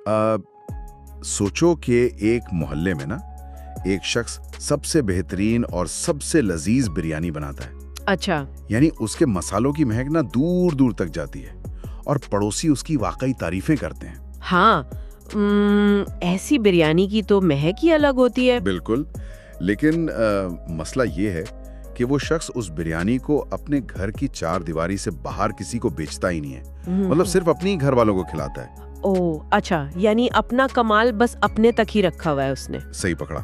आ, सोचो कि एक मोहल्ले में ना एक शख्स सबसे बेहतरीन और सबसे लजीज बिरयानी बनाता है। अच्छा। यानी उसके मसालों की महक ना दूर दूर तक जाती है और पड़ोसी उसकी वाकई तारीफें करते हैं। हाँ, ऐसी बिरयानी की तो महक ही अलग होती है। बिल्कुल, लेकिन मसला ये है कि वो शख्स उस बिरयानी को अपने घर की चार दीवारी से बाहर किसी को बेचता ही नहीं है। मतलब सिर्फ अपने ही घर वालों को खिलाता है। ओह अच्छा, यानी अपना कमाल बस अपने तक ही रखा हुआ है उसने। सही पकड़ा।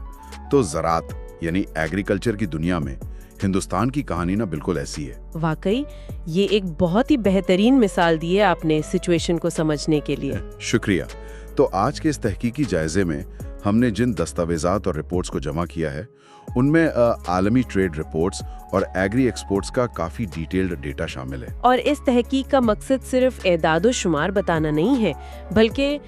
तो ज़राअत यानी एग्रीकल्चर की दुनिया में हिंदुस्तान की कहानी ना बिल्कुल ऐसी है। वाकई ये एक बहुत ही बेहतरीन मिसाल दी है आपने सिचुएशन को समझने के लिए। शुक्रिया। तो आज के इस तहकीकी जायजे में हमने जिन दस्तावेजात और रिपोर्ट्स को जमा किया है उनमें आलमी ट्रेड रिपोर्ट्स और एग्री एक्सपोर्ट्स का काफ़ी डिटेल्ड डेटा शामिल है। और इस तहकीक का मकसद सिर्फ एदाद शुमार बताना नहीं है, बल्कि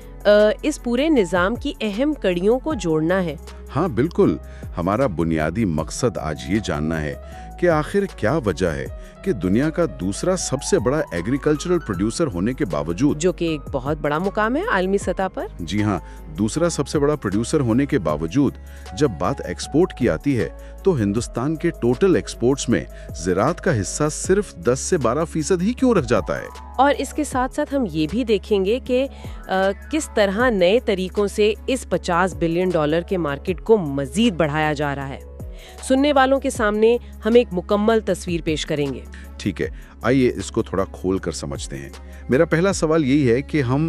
इस पूरे निज़ाम की अहम कड़ियों को जोड़ना है। हाँ बिल्कुल, हमारा बुनियादी मकसद आज ये जानना है कि आखिर क्या वजह है कि दुनिया का दूसरा सबसे बड़ा एग्रीकल्चरल प्रोड्यूसर होने के बावजूद, जो कि एक बहुत बड़ा मुकाम है आलमी सतह पर। जी हाँ, दूसरा सबसे बड़ा प्रोड्यूसर होने के बावजूद जब बात एक्सपोर्ट की आती है तो हिंदुस्तान के टोटल एक्सपोर्ट्स में ज़राअत का हिस्सा सिर्फ 10 से 12% ही क्यों रह जाता है। और इसके साथ साथ हम ये भी देखेंगे कि किस तरह नए तरीकों से इस $50 बिलियन के मार्केट को मजीद बढ़ाया जा रहा है। सुनने वालों के सामने हम एक मुकम्मल तस्वीर पेश करेंगे। ठीक है, आइए इसको थोड़ा खोल कर समझते हैं। मेरा पहला सवाल यही है कि हम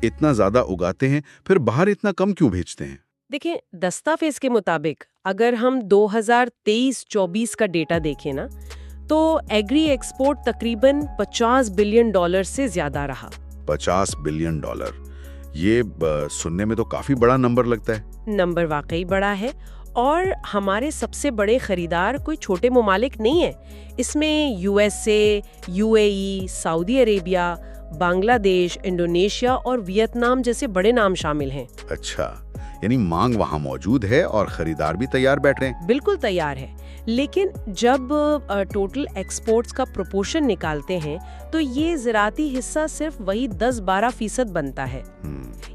इतना ज़्यादा उगाते हैं फिर बाहर इतना कम क्यों भेजते हैं? देखिए, दस्तावेज के मुताबिक अगर हम 2023-24 का डेटा देखें ना, तो एग्री एक्सपोर्ट तकरीबन $50 बिलियन से ज्यादा रहा। $50 बिलियन, ये सुनने में तो काफी बड़ा नंबर लगता है। नंबर वाकई बड़ा है, और हमारे सबसे बड़े खरीदार कोई छोटे ममालिक नहीं है। इसमें USA, UAE, Saudi Arabia, Bangladesh, Indonesia और वियतनाम जैसे बड़े नाम शामिल हैं। अच्छा, यानी मांग वहाँ मौजूद है और खरीदार भी तैयार बैठ रहे हैं। बिल्कुल तैयार है, लेकिन जब टोटल एक्सपोर्ट्स का प्रोपोर्शन निकालते हैं तो ये ज़राअती हिस्सा सिर्फ वही 10-12% बनता है।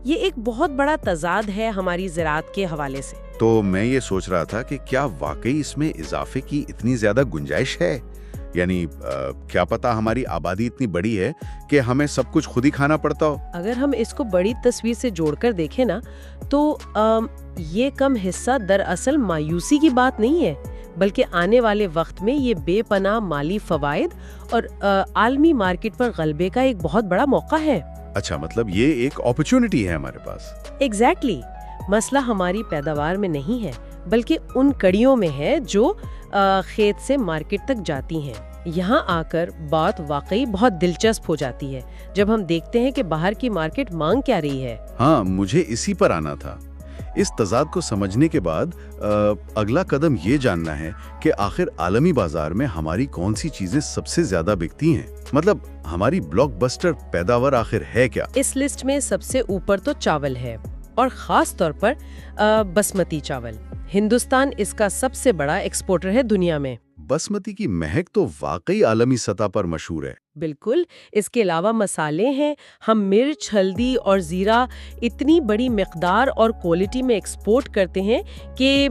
ये एक बहुत बड़ा तजाद है हमारी ज़राअत के हवाले से। तो मैं ये सोच रहा था कि क्या वाकई इसमें इजाफे की इतनी ज्यादा गुंजाइश है? यानी क्या पता हमारी आबादी इतनी बड़ी है कि हमें सब कुछ खुद ही खाना पड़ता हो। अगर हम इसको बड़ी तस्वीर से जोड़कर देखें ना, तो ये कम हिस्सा दरअसल मायूसी की बात नहीं है, बल्कि आने वाले वक्त में ये बेपनाह माली फवायद और आलमी मार्केट पर गलबे का एक बहुत बड़ा मौका है। अच्छा, मतलब ये एक अपॉर्चुनिटी है हमारे पास। एग्जैक्टली। मसला हमारी पैदावार में नहीं है, बल्कि उन कड़ियों में है जो खेत से मार्केट तक जाती हैं। यहाँ आकर बात वाकई बहुत दिलचस्प हो जाती है जब हम देखते हैं कि बाहर की मार्केट मांग क्या रही है। हाँ, मुझे इसी पर आना था। इस तजाद को समझने के बाद अगला कदम ये जानना है कि आखिर आलमी बाजार में हमारी कौन सी चीजें सबसे ज्यादा बिकती हैं। मतलब हमारी ब्लॉकबस्टर पैदावार आखिर है क्या? इस लिस्ट में सबसे ऊपर तो चावल है, और खास तौर पर बासमती चावल। हिंदुस्तान इसका सबसे बड़ा एक्सपोर्टर है दुनिया में। बासमती की महक तो वाकई आलमी सतह पर मशहूर है। बिल्कुल। इसके अलावा मसाले हैं। हम मिर्च, हल्दी और जीरा इतनी बड़ी मिकदार और क्वालिटी में एक्सपोर्ट करते हैं कि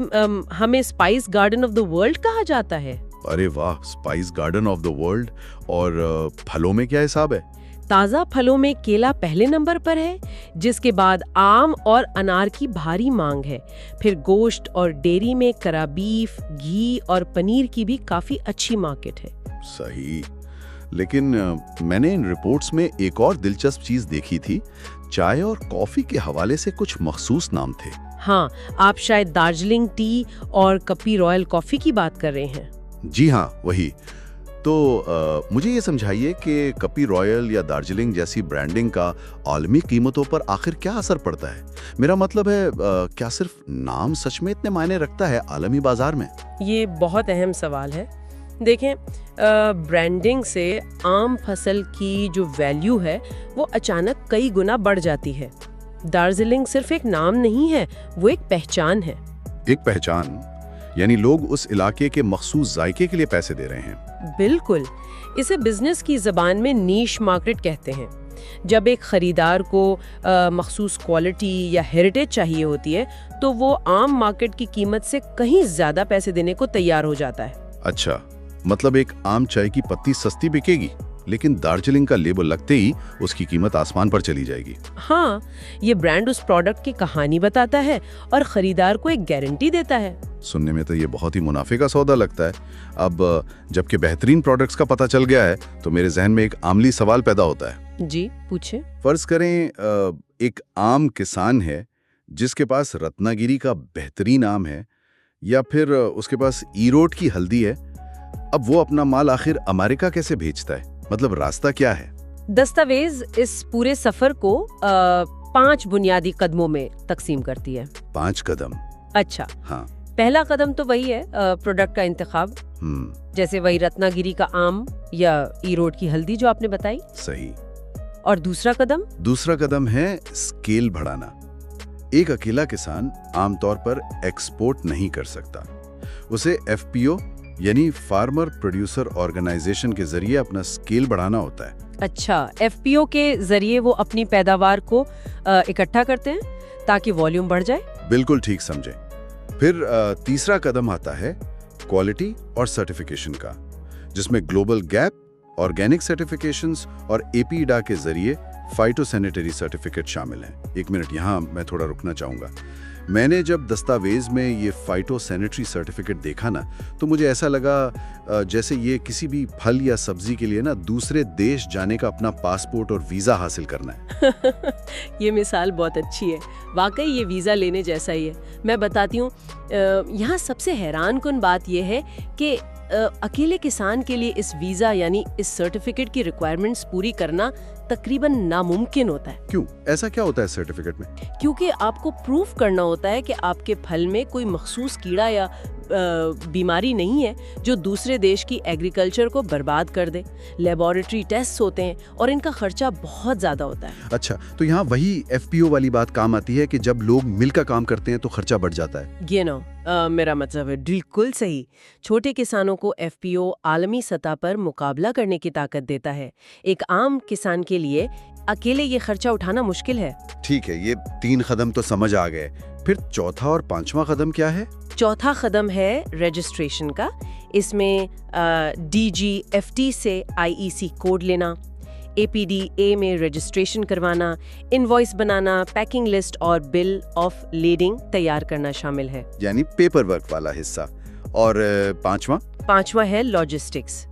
हमें spice garden of the world कहा जाता है। अरे वाह, spice garden of the world. और फलों में क्या हिसाब है? ताज़ा फलों में केला पहले नंबर पर है, जिसके बाद आम और अनार की भारी मांग है। फिर गोश्त और डेयरी में कराबीफ, घी और पनीर की भी काफी अच्छी मार्केट है। सही, लेकिन मैंने इन रिपोर्ट्स में एक और दिलचस्प चीज देखी थी। चाय और कॉफी के हवाले से कुछ मखसूस नाम थे। हाँ, आप शायद दार्जिलिंग टी और कपी रॉयल कॉफी की बात कर रहे हैं। जी हाँ, वही। तो मुझे ये समझाइए कि कपी रॉयल या दार्जिलिंग जैसी ब्रांडिंग का आलमी कीमतों पर आखिर क्या असर पड़ता है? मेरा मतलब है, क्या सिर्फ नाम सच में इतने मायने रखता है आलमी बाजार में? ये बहुत अहम सवाल है। देखें, ब्रांडिंग से आम फसल की जो वैल्यू है वो अचानक कई गुना बढ़ जाती है। दार्जिलिंग सिर्फ एक नाम नहीं है, वो एक पहचान है। एक पहचान, यानी लोग उस इलाके के मखसूस जायके के लिए पैसे दे रहे हैं। बिल्कुल। इसे बिजनेस की जबान में नीश मार्केट कहते हैं। जब एक खरीदार को मखसूस क्वालिटी या हेरिटेज चाहिए होती है तो वो आम मार्केट की कीमत से कहीं ज़्यादा पैसे देने को तैयार हो जाता है। अच्छा, मतलब एक आम चाय की पत्ती सस्ती बिकेगी, लेकिन दार्जिलिंग का लेबल लगते ही उसकी कीमत आसमान पर चली जाएगी। हाँ, ये ब्रांड उस प्रोडक्ट की कहानी बताता है और खरीदार को एक गारंटी देता है। सुनने में तो ये बहुत ही मुनाफे का सौदा लगता है। अब जबकि बेहतरीन प्रोडक्ट्स का पता चल गया है तो मेरे जहन में एक आमली सवाल पैदा होता है। जी, पूछे। फर्ज करें एक आम किसान है जिसके पास रत्नागिरी का बेहतरीन आम है, या फिर उसके पास ईरोड की हल्दी है। अब वो अपना माल आखिर अमेरिका कैसे भेजता है? मतलब रास्ता क्या है? दस्तावेज इस पूरे सफर को 5 बुनियादी कदमों में तकसीम करती है। 5 कदम? अच्छा, हाँ। पहला कदम तो वही है, प्रोडक्ट का इंतखाब। जैसे वही रत्नागिरी का आम या ईरोड की हल्दी जो आपने बताई। सही। और दूसरा कदम? दूसरा कदम है स्केल बढ़ाना। एक अकेला किसान आमतौर पर एक्सपोर्ट नहीं कर सकता। उसे FPO यानी फार्मर प्रोड्यूसर ऑर्गेनाइजेशन के जरिए अपना स्केल बढ़ाना होता है। अच्छा, FPO के जरिए वो अपनी पैदावार को इकट्ठा करते हैं ताकि वॉल्यूम बढ़ जाए? बिल्कुल ठीक समझे। फिर तीसरा कदम आता है क्वालिटी और सर्टिफिकेशन का, जिसमें ग्लोबल गैप, ऑर्गेनिक सर्टिफिकेशंस और APIDA के जरिए फाइटोसैनिटरी सर्टिफिकेट शामिल हैं। एक मिनट, यहाँ मैं थोड़ा रुकना चाहूँगा। मैंने जब दस्तावेज में ये फाइटोसैनिटरी सर्टिफिकेट देखा ना, तो मुझे ऐसा लगा जैसे ये किसी भी फल या सब्जी के लिए ना दूसरे देश जाने का अपना पासपोर्ट और वीज़ा हासिल करना है। ये मिसाल बहुत अच्छी है। वाकई ये वीज़ा लेने जैसा ही है। मैं बताती हूँ, यहाँ सबसे हैरान कुन बात यह है कि अकेले किसान के लिए इस वीज़ा यानी इस सर्टिफिकेट की रिक्वायरमेंट्स पूरी करना तकरीबन नामुमकिन होता है। क्यों? ऐसा क्या होता है सर्टिफिकेट में? क्योंकि आपको प्रूफ करना होता है कि आपके फल में कोई मखसूस कीड़ा या बीमारी नहीं है जो दूसरे देश की एग्रीकल्चर को बर्बाद कर दे। लेबोरेटरी टेस्ट होते हैं और इनका खर्चा बहुत ज्यादा होता है। अच्छा, तो यहाँ वही FPO वाली बात काम आती है कि जब लोग मिलकर काम करते हैं तो खर्चा बढ़ जाता है। ये नो मेरा मतलब है बिल्कुल सही। छोटे किसानों को FPO आलमी सतह पर मुकाबला करने की ताकत देता है। एक आम किसान के लिए अकेले ये खर्चा उठाना मुश्किल है। ठीक है, ये 3 कदम तो समझ आ गए। फिर चौथा और 5वां कदम क्या है? चौथा कदम है रजिस्ट्रेशन का। इसमें DGFT से IEC कोड लेना, APDA में रजिस्ट्रेशन करवाना, इनवॉइस बनाना, पैकिंग लिस्ट और बिल ऑफ लेडिंग तैयार करना शामिल है। यानी पेपर वर्क वाला हिस्सा। और पांचवा है लॉजिस्टिक्स,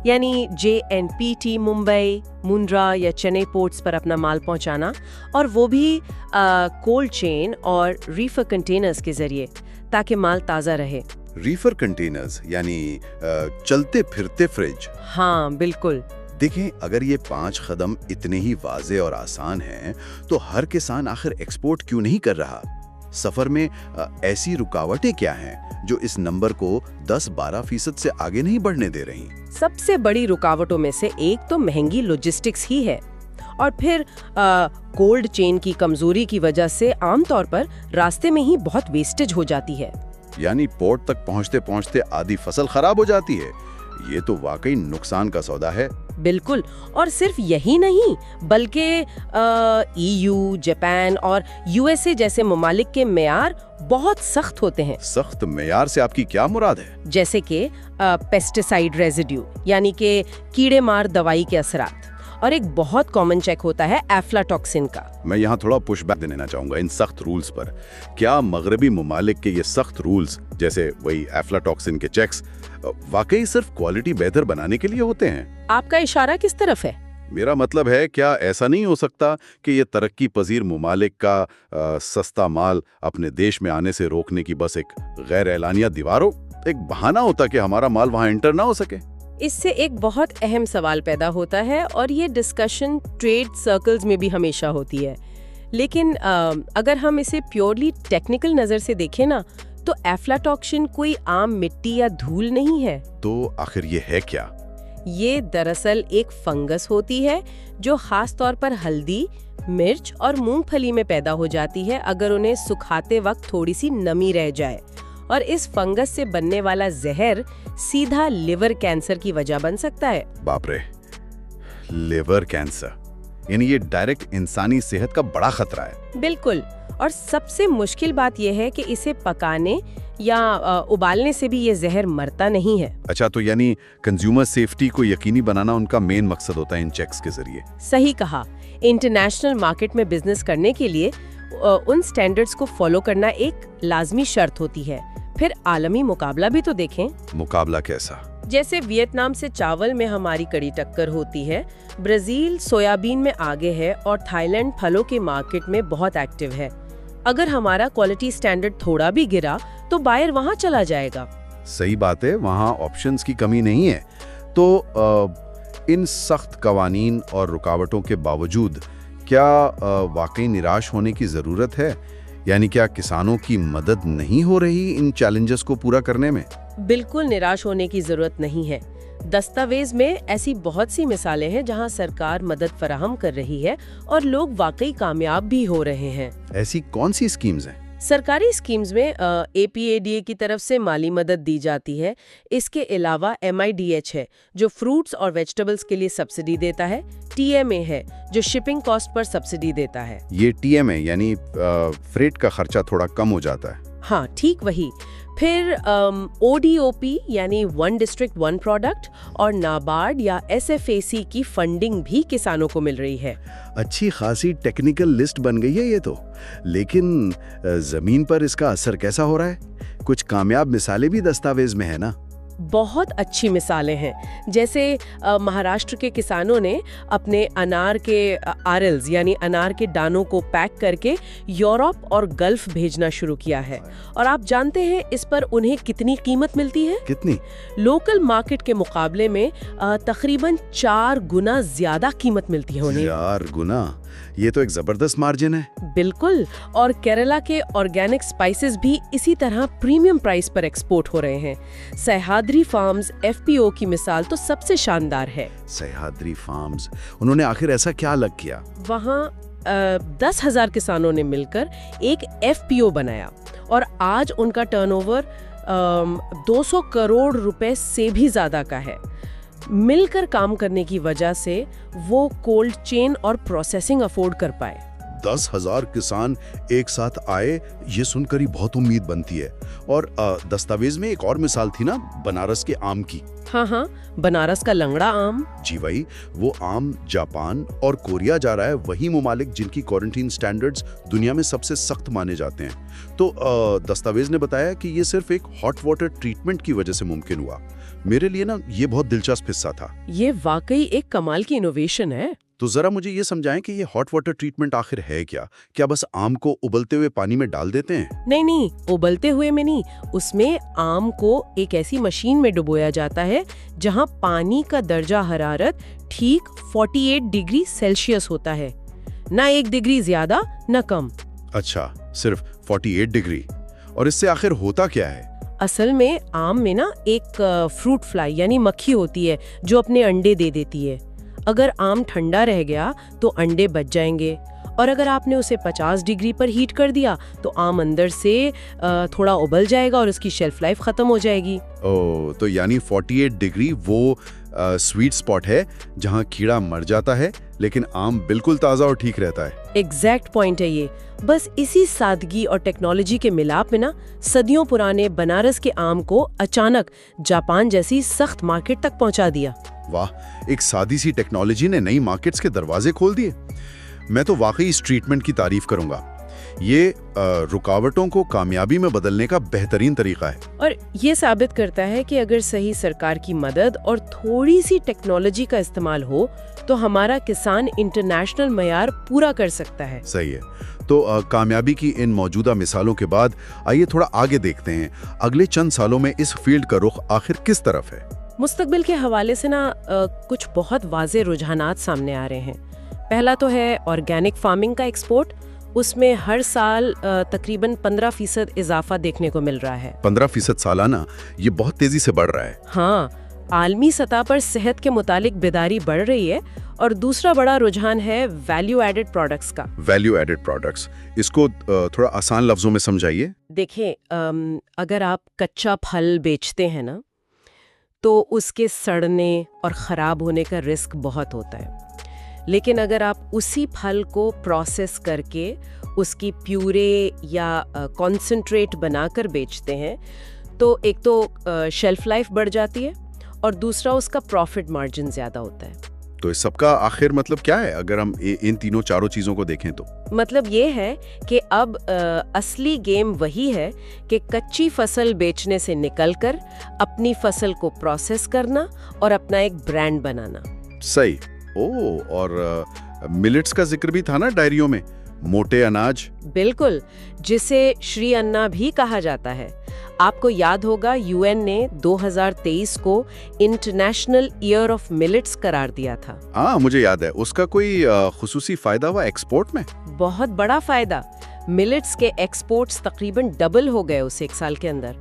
यानी JNPT मुंबई, मुंद्रा या चेन्नई पोर्ट्स पर अपना माल पहुंचाना, और वो भी कोल्ड चेन और रीफर कंटेनर्स के जरिए, ताकि माल ताज़ा रहे। रीफर कंटेनर्स यानी चलते फिरते फ्रिज? हाँ, बिल्कुल। देखें, अगर ये 5 कदम इतने ही वाज़े और आसान हैं, तो हर किसान आखिर एक्सपोर्ट क्यों नहीं कर रहा? सफर में ऐसी रुकावटें क्या हैं जो इस नंबर को 10-12% से आगे नहीं बढ़ने दे रही? सबसे बड़ी रुकावटों में से एक तो महंगी लॉजिस्टिक्स ही है, और फिर कोल्ड चेन की कमजोरी की वजह से आमतौर पर रास्ते में ही बहुत वेस्टेज हो जाती है। यानी पोर्ट तक पहुंचते पहुंचते आधी फसल खराब हो जाती है। ये तो वाकई नुकसान का सौदा है। बिल्कुल, और सिर्फ यही नहीं बल्कि EU, जापान और USA जैसे ममालिक के मेयार बहुत सख्त होते हैं। सख्त मेयार से आपकी क्या मुराद है? जैसे कि पेस्टिसाइड रेजिड्यू यानी कि कीड़े मार दवाई के असरात, और एक बहुत कॉमन चेक होता है एफ्लाटॉक्सिन का। मैं यहाँ थोड़ा पुशबैक देना चाहूंगा इन सख्त रूल्स पर। क्या मगरबी ममालिक के ये सख्त रूल्स, जैसे वही एफ्लाटॉक्सिन के चेक्स, वाकई सिर्फ क्वालिटी बेहतर बनाने के लिए होते हैं? आपका इशारा किस तरफ है? मेरा मतलब है, क्या ऐसा नहीं हो सकता कि ये तरक्की पजीर ममालिक का सस्ता माल अपने देश में आने से रोकने की बस एक गैर एलानिया दीवार हो, एक बहाना होता कि हमारा माल वहाँ एंटर ना हो सके? इससे एक बहुत अहम सवाल पैदा होता है, और ये डिस्कशन ट्रेड सर्कल्स में भी हमेशा होती है। लेकिन अगर हम इसे प्योरली टेक्निकल नजर से देखें ना, तो एफ्लाटॉक्सिन कोई आम मिट्टी या धूल नहीं है। तो आखिर ये है क्या? ये दरअसल एक फंगस होती है जो खास तौर पर हल्दी, मिर्च और मूंगफली में पैदा हो जाती है अगर उन्हें सुखाते वक्त थोड़ी सी नमी रह जाए। और इस फंगस से बनने वाला जहर सीधा लिवर कैंसर की वजह बन सकता है। बाप रे, लिवर कैंसर! यानी ये डायरेक्ट इंसानी सेहत का बड़ा खतरा है। बिल्कुल। और सबसे मुश्किल बात यह है कि इसे पकाने या उबालने से भी ये जहर मरता नहीं है। अच्छा, तो यानी कंज्यूमर सेफ्टी को यकीनी बनाना उनका मेन मकसद होता है इन चेक्स के जरिए। सही कहा। इंटरनेशनल मार्केट में बिजनेस करने के लिए उन स्टैंडर्ड्स को फॉलो करना एक लाजमी शर्त होती है। फिर आलमी मुकाबला भी तो देखें। मुकाबला कैसा? जैसे वियतनाम से चावल में हमारी कड़ी टक्कर होती है, ब्राजील सोयाबीन में आगे है और थाईलैंड फलों के मार्केट में बहुत एक्टिव है। अगर हमारा क्वालिटी स्टैंडर्ड थोड़ा भी गिरा तो बायर वहां चला जाएगा। सही बात है, वहाँ ऑप्शंस की कमी नहीं है। तो इन सख्त कवानीन और रुकावटों के बावजूद क्या वाकई निराश होने की ज़रूरत है? यानी क्या किसानों की मदद नहीं हो रही इन चैलेंजेस को पूरा करने में? बिल्कुल निराश होने की जरूरत नहीं है। दस्तावेज में ऐसी बहुत सी मिसालें हैं जहां सरकार मदद फराहम कर रही है और लोग वाकई कामयाब भी हो रहे हैं। ऐसी कौन सी स्कीम्स हैं? सरकारी स्कीम्स में APADA की तरफ से माली मदद दी जाती है। इसके अलावा MIDH है जो फ्रूट्स और वेजिटेबल्स के लिए सब्सिडी देता है। TMA है जो शिपिंग कॉस्ट पर सब्सिडी देता है। ये TMA यानी फ्रेट का खर्चा थोड़ा कम हो जाता है। हाँ, ठीक वही। फिर ODOP यानी वन डिस्ट्रिक्ट वन प्रोडक्ट और नाबार्ड या SFAC की फंडिंग भी किसानों को मिल रही है। अच्छी खासी टेक्निकल लिस्ट बन गई है ये तो। लेकिन जमीन पर इसका असर कैसा हो रहा है? कुछ कामयाब मिसालें भी दस्तावेज में है ना? बहुत अच्छी मिसालें हैं। जैसे महाराष्ट्र के किसानों ने अपने अनार के आरल्स यानी अनार के दानों को पैक करके यूरोप और गल्फ भेजना शुरू किया है। और आप जानते हैं इस पर उन्हें कितनी कीमत मिलती है? कितनी? लोकल मार्केट के मुकाबले में तकरीबन 4 गुना ज्यादा कीमत मिलती है उन्हें। 4 गुना? ये तो एक जबरदस्त मार्जिन है। बिल्कुल। और केरला के ऑर्गेनिक स्पाइसेस भी इसी तरह प्रीमियम प्राइस पर एक्सपोर्ट हो रहे हैं। सह्याद्री फार्म्स FPO की मिसाल तो सबसे शानदार है। सह्याद्री फार्म्स, उन्होंने आखिर ऐसा क्या अलग किया? वहाँ 10,000 किसानों ने मिलकर एक FPO बनाया और आज उनका टर्नओवर 200 करोड़ रुपए से भी ज्यादा का है। मिलकर काम करने की वजह से वो कोल्ड चेन और प्रोसेसिंग अफोर्ड कर पाए। 10,000 किसान एक साथ आए, ये सुनकर ही बहुत उम्मीद बनती है। और दस्तावेज में एक और मिसाल थी ना, बनारस के आम की। हाँ, बनारस का लंगड़ा आम। जी वही। वो आम जापान और कोरिया जा रहा है, वही ममालिक जिनकी क्वारंटीन स्टैंडर्ड्स दुनिया में सबसे सख्त माने जाते हैं। तो दस्तावेज ने बताया कि ये सिर्फ एक हॉट वाटर ट्रीटमेंट की वजह से मुमकिन हुआ। मेरे लिए ना ये बहुत दिलचस्प हिस्सा था। ये वाकई एक कमाल की इनोवेशन है। तो जरा मुझे ये समझाएं कि ये हॉट वाटर ट्रीटमेंट आखिर है क्या? क्या बस आम को उबलते हुए पानी में डाल देते हैं? नहीं, उबलते हुए में नहीं। उसमें आम को एक ऐसी मशीन में डुबोया जाता है जहां पानी का दर्जा हरारत ठीक 48 डिग्री सेल्सियस होता है। ना 1 डिग्री ज्यादा ना कम। अच्छा, सिर्फ 48 डिग्री। और इससे आखिर होता क्या है? असल में आम में ना एक फ्रूट फ्लाई यानी मक्खी होती है जो अपने अंडे दे देती है। अगर आम ठंडा रह गया तो अंडे बच जाएंगे और अगर आपने उसे 50 डिग्री पर हीट कर दिया तो आम अंदर से थोड़ा उबल जाएगा और उसकी शेल्फ लाइफ खत्म हो जाएगी। ओह, तो यानी 48 डिग्री वो स्वीट स्पॉट है जहां कीड़ा मर जाता है लेकिन आम बिल्कुल ताज़ा और ठीक रहता है। एग्जैक्ट पॉइंट है ये। बस इसी सादगी और टेक्नोलॉजी के मिलाप में ना सदियों पुराने बनारस के आम को अचानक जापान जैसी सख्त मार्केट तक पहुंचा दिया। वाह, एक सादी सी टेक्नोलॉजी ने नई मार्केट्स के दरवाजे खोल दिए। मैं तो वाकई इस ट्रीटमेंट की तारीफ करूंगा। ये रुकावटों को कामयाबी में बदलने का बेहतरीन तरीका है। और ये साबित करता है कि अगर सही सरकार की मदद और थोड़ी सी टेक्नोलॉजी का इस्तेमाल हो तो हमारा किसान इंटरनेशनल मयार पूरा कर सकता है। सही है। तो कामयाबी की इन मौजूदा मिसालों के बाद आइए थोड़ा आगे देखते हैं। अगले चंद सालों में इस फील्ड का रुख आखिर किस तरफ है? मुस्तकबिल के हवाले से ना कुछ बहुत वाज़े रुझानात सामने आ रहे हैं। पहला तो है ऑर्गेनिक फार्मिंग का एक्सपोर्ट। उसमें हर साल तकरीबन 15% इजाफा देखने को मिल रहा है। 15% सालाना, ये बहुत तेजी से बढ़ रहा है। हाँ, आलमी सतह पर सेहत के मुतालिक बेदारी बढ़ रही है। और दूसरा बड़ा रुझान है वैल्यू एडेड प्रोडक्ट्स का। वैल्यू एडेड प्रोडक्ट्स, इसको थोड़ा आसान लफ्जों में समझाइए। देखिए, अगर आप कच्चा फल बेचते हैं ना तो उसके सड़ने और ख़राब होने का रिस्क बहुत होता है। लेकिन अगर आप उसी फल को प्रोसेस करके उसकी प्यूरे या कॉन्सेंट्रेट बनाकर बेचते हैं तो एक तो शेल्फ लाइफ बढ़ जाती है और दूसरा उसका प्रॉफिट मार्जिन ज़्यादा होता है। तो इस सबका आखिर मतलब क्या है अगर हम इन तीनों चारों चीज़ों को देखें तो? मतलब ये है कि अब असली गेम वही है कि कच्ची फसल बेचने से निकलकर अपनी फसल को प्रोसेस करना और अपना एक ब्रांड बनाना। सही। और मिलेट्स का जिक्र भी था ना डायरियों में, मोटे अनाज। बिल्कुल, जिसे श्री अन्ना भी कहा जाता है। आपको याद होगा यूएन ने 2023 को इंटरनेशनल ईयर ऑफ मिलेट्स करार दिया था। हाँ, मुझे याद है। उसका कोई खुसूसी फायदा हुआ एक्सपोर्ट में? बहुत बड़ा फायदा। मिलेट्स के एक्सपोर्ट्स तकरीबन डबल हो गए उस एक साल के अंदर।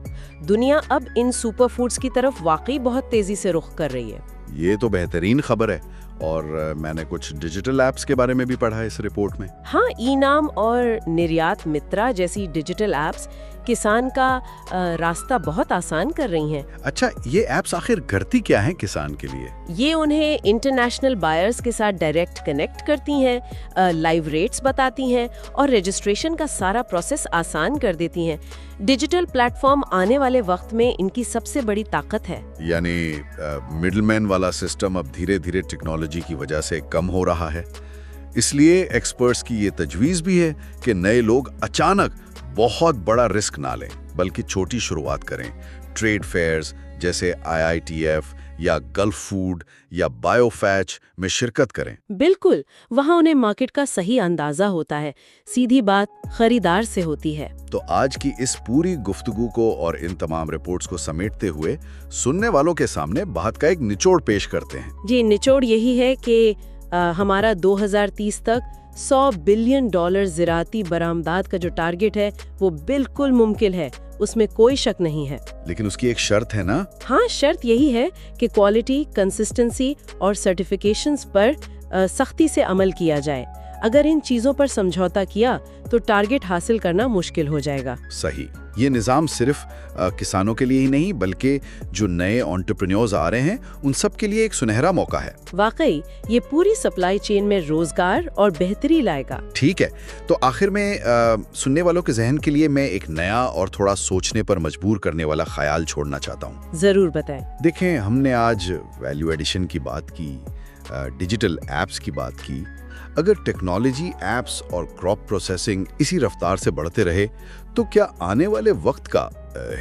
दुनिया अब इन सुपर फूड्स की तरफ वाकई बहुत तेजी से रुख कर रही है। ये तो बेहतरीन खबर है। और मैंने कुछ डिजिटल एप्स के बारे में भी पढ़ा है इस रिपोर्ट में। हाँ, ई-नाम और निर्यात मित्रा जैसी डिजिटल एप्स किसान का रास्ता बहुत आसान कर रही हैं। अच्छा, ये एप्स आखिर करती क्या हैं किसान के लिए? ये उन्हें इंटरनेशनल बायर्स के साथ डायरेक्ट कनेक्ट करती हैं, लाइव रेट्स बताती हैं और रजिस्ट्रेशन का सारा प्रोसेस आसान कर देती हैं। डिजिटल प्लेटफॉर्म आने वाले वक्त में इनकी सबसे बड़ी ताकत है। यानी मिडलमैन वाला सिस्टम अब धीरे धीरे टेक्नोलॉजी की वजह से कम हो रहा है। इसलिए एक्सपर्ट्स की ये तजवीज़ भी है कि नए लोग अचानक बहुत बड़ा रिस्क ना लें, बल्कि छोटी शुरुआत करें। ट्रेड फेयर्स जैसे IITF या गल्फ फूड या बायोफैच में शिरकत करें। बिल्कुल, वहाँ उन्हें मार्केट का सही अंदाजा होता है। सीधी बात खरीदार से होती है। तो आज की इस पूरी गुफ्तगू को और इन तमाम रिपोर्ट्स को समेटते हुए सुनने वालों के सामने बात का एक निचोड़ पेश करते हैं। जी, निचोड़ यही है कि हमारा 2030 तक $100 बिलियन ज़राती बरामदात का जो टारगेट है वो बिल्कुल मुमकिन है, उसमें कोई शक नहीं है। लेकिन उसकी एक शर्त है ना? हाँ, शर्त यही है कि क्वालिटी, कंसिस्टेंसी और सर्टिफिकेशंस पर सख्ती से अमल किया जाए। अगर इन चीजों पर समझौता किया तो टारगेट हासिल करना मुश्किल हो जाएगा। सही। ये निज़ाम सिर्फ किसानों के लिए ही नहीं, बल्कि जो नए एंटरप्रेन्योर्स आ रहे हैं उन सब के लिए एक सुनहरा मौका है। वाकई ये पूरी सप्लाई चेन में रोजगार और बेहतरी लाएगा। ठीक है, तो आखिर में सुनने वालों के जहन के लिए मैं एक नया और थोड़ा सोचने पर मजबूर करने वाला ख्याल छोड़ना चाहता हूँ। जरूर बताएं। देखें, हमने आज वैल्यू एडिशन की बात की, डिजिटल एप्स की बात की। अगर टेक्नोलॉजी, एप्स और क्रॉप प्रोसेसिंग इसी रफ्तार से बढ़ते रहे तो क्या आने वाले वक्त का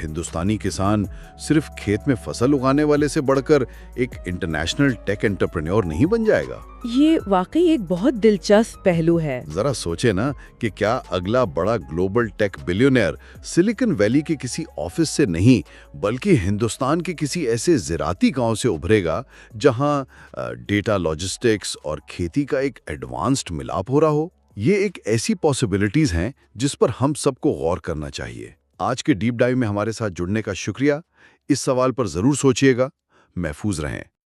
हिंदुस्तानी किसान सिर्फ खेत में फसल उगाने वाले से बढ़कर एक इंटरनेशनल टेक एंटरप्रेन्योर नहीं बन जाएगा? ये वाकई एक बहुत दिलचस्प पहलू है। जरा सोचे ना कि क्या अगला बड़ा global tech billionaire silicon valley के किसी ऑफिस से नहीं, बल्कि हिंदुस्तान के किसी ऐसे ज़राती गांव से उभरेगा जहां डेटा, लॉजिस्टिक्स और खेती का एक एडवांस्ड मिलाप हो रहा हो। ये एक ऐसी पॉसिबिलिटीज हैं जिस पर हम सबको गौर करना चाहिए। आज के डीप डाइव में हमारे साथ जुड़ने का शुक्रिया। इस सवाल पर जरूर सोचिएगा। महफूज रहें।